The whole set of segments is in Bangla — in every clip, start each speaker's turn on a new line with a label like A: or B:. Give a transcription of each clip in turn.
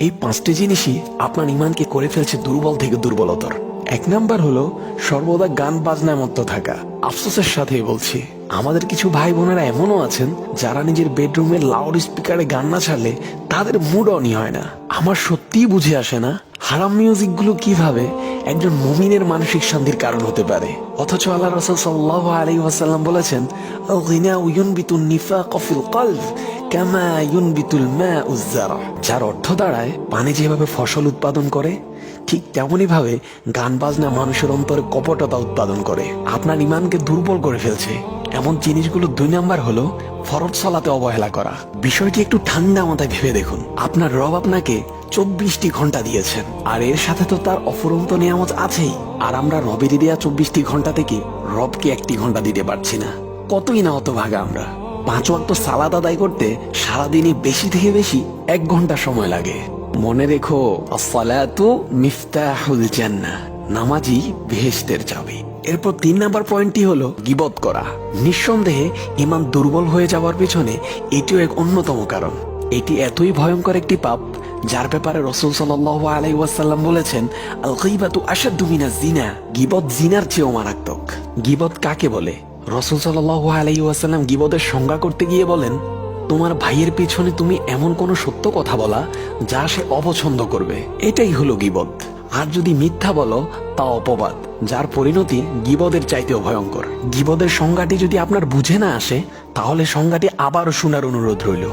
A: এই পাঁচটি জিনিসই আপনার ইমানকে করে ফেলছে দুর্বল থেকে দুর্বলতর। এক নাম্বার হলো সর্বদা গান বাজনায় মত্ত থাকা। আফসোসের সাথেই বলছি, আমাদের কিছু ভাই বোনেরা এমনও আছেন যারা নিজের বেডরুমে লাউড স্পিকারে গান না ছাড়লে তাদের মুড অনই হয় না। আমার সত্যিই বুঝে আসে না হারাম মিউজিক গুলো কিভাবে একজন মুমিনের মানসিক শান্তির কারণ হতে পারে, অথচ আল্লাহ রাসূল সাল্লাল্লাহু আলাইহি ওয়াসাল্লাম বলেছেন, আল গিনা ইউনবিতুন নিফাক ফিল কলব কামা ইউনবিতুল মাউ যারা। যার অর্থ দাঁড়ায়, পানি যেভাবে ফসল উৎপাদন করে ঠিক তেমনি ভাবে গান বাজনা মানুষের অন্তরে কপটতা উৎপাদন করে, আপনার ইমানকে দুর্বল করে ফেলছে। এমন জিনিসগুলো 2 নাম্বার হলো ফরজ সালাতে অবহেলা করা। বিষয়টি একটু ঠান্ডা মাথায় ভেবে দেখুন, আপনার রব আপনাকে 24টি ঘন্টা দিয়েছেন, আর এর সাথে তো তার অফুরন্ত নিয়ামত আছেই। আর আমরা রবের দেয়া 24টি ঘন্টা থেকে রবকে 1টি ঘন্টা দিতে পারছি না। কতই না হতভাগা আমরা। 5 ওয়াক্ত সালাত আদায় করতে সারাদিনে বেশি থেকে বেশি 1 ঘন্টা সময় লাগে। মনে রেখো, আসসালাতু মিফতাহুল জান্নাহ, নামাজই বেহেশতের চাবি। এরপর 3 নাম্বার পয়েন্টটি হলো গীবত করা। নিঃসন্দেহে ঈমান দুর্বল হয়ে যাওয়ার পেছনে এটিও এক অন্যতম কারণ। এটি এতই ভয়ঙ্কর একটি পাপ যার ব্যাপারে রাসূল সাল্লাল্লাহু আলাইহি ওয়াসাল্লাম বলেছেন, আল গীবাতু আশাদ্দু মিনাজ জিনা। গীবত জিনার চেয়েও মারাত্মক। গীবত কাকে বলে? রাসূল সাল্লাল্লাহু আলাইহি ওয়াসাল্লাম গীবতের সংজ্ঞা করতে গিয়ে বলেন, তোমার ভাইয়ের পেছনে তুমি এমন কোনো সত্য কথা বলা যা সে অপছন্দ করবে, এটাই হলো গীবত। আর যদি মিথ্যা বলো তা অপবাদ, যার পরিণতি গীবতের চাইতেও ভয়ঙ্কর। গীবতের সংজ্ঞাটি যদি আপনার বুঝে না আসে, তাহলে সংজ্ঞাটি আবারও শোনার অনুরোধ রইল।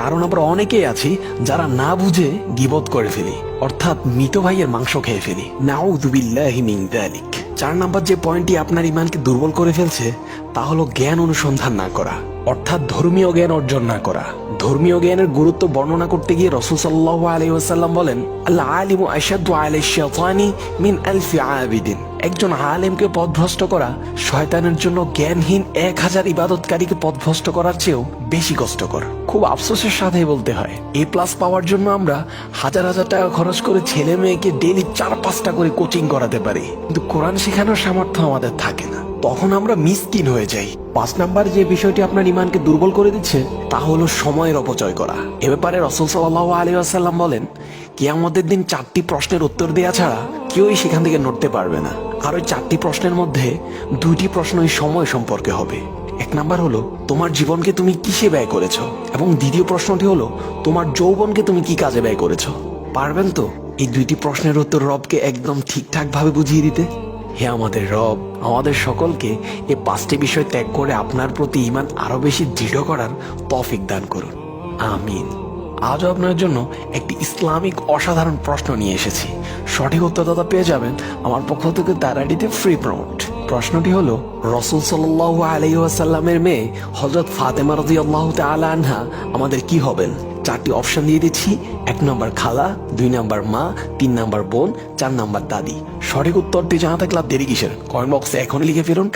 A: কারণ আমরা অনেকেই আছি যারা না বুঝে গীবত করে ফেলি, অর্থাৎ মৃত ভাইয়ের মাংস খেয়ে ফেলি। নাউযু বিল্লাহি মিন যালিক। 4 নাম্বার যে পয়েন্টটি আপনার ইমানকে দুর্বল করে ফেলছে তা হলো জ্ঞান অনুসন্ধান না করা, অর্থাৎ ধর্মীয় জ্ঞান অর্জন না করা। ধর্মীয় জ্ঞানের গুরুত্ব বর্ণনা করতে গিয়ে রাসূল সাল্লাল্লাহু আলাইহি ওয়াসাল্লাম বলেন, আল আলিমু আশাদ্দু আলাইশ শাইতানি মিন আলফি আবিদিন। একজন আলেমকে পথভ্রষ্ট করা শয়তানের জন্য জ্ঞানহীন 1000 ইবাদতকারীকে পথভ্রষ্ট করার চেয়েও বেশি কষ্টকর। খুব আফসোসের সাথে বলতে হয়, A+ পাওয়ার জন্য আমরা হাজার হাজার টাকা খরচ করে ছেলে মেয়েকে ডেইলি 4-5টা করে কোচিং করাতে পারি, কিন্তু কোরআন শেখানোর সামর্থ্য আমাদের থাকে না। তখন আমরা মিসকিন হয়ে যাই। 5 নাম্বার যে বিষয়টি আপনার ইমানকে দুর্বল করে দিচ্ছে তা হলো সময়ের অপচয় করা। এ ব্যাপারে রাসূল সাল্লাল্লাহু আলাইহি ওয়াসাল্লাম বলেন, কিয়ামতের দিন 4টি প্রশ্নের উত্তর দেয়া ছাড়া কেউই সেখান থেকে নড়তে পারবে না। আর ওই 4টি প্রশ্নের মধ্যে 2টি প্রশ্নই সময় সম্পর্কে হবে। 1 নাম্বার হলো তোমার জীবনকে তুমি কিসে ব্যয় করেছো, এবং দ্বিতীয় প্রশ্নটি হলো তোমার যৌবনকে তুমি কি কাজে ব্যয় করেছো। পারবেন তো এই 2টি প্রশ্নের উত্তর রবকে একদম ঠিকঠাক ভাবে বুঝিয়ে দিতে? হে আমাদের রব, আমাদের সকলকে এই 5টি বিষয় ত্যাগ করে আপনার প্রতি ঈমান আরো বেশি দৃঢ় করার তৌফিক দান করুন, আমিন। আজও আপনার জন্য একটি ইসলামিক অসাধারণ প্রশ্ন নিয়ে এসেছি। সঠিক উত্তরদাতা পেয়ে যাবেন আমার পক্ষ থেকে তারাডিতে ফ্রি প্রমোট। প্রশ্নটি হলো, রাসূল সাল্লাল্লাহু আলাইহি ওয়াসাল্লামের মেয়ে হযরত ফাতেমা রাদিয়াল্লাহু তাআলা আনহা আমাদের কি হবেন? 4টি অপশন দিয়ে দিচ্ছি। 1 নাম্বার খালা, 2 নাম্বার মা, 3 নাম্বার বোন, 4 নাম্বার দাদি। সঠিক উত্তরটি জানা থাকলে দেরি কিসের? কমেন্ট বক্সে এখনই লিখে ফেলুন।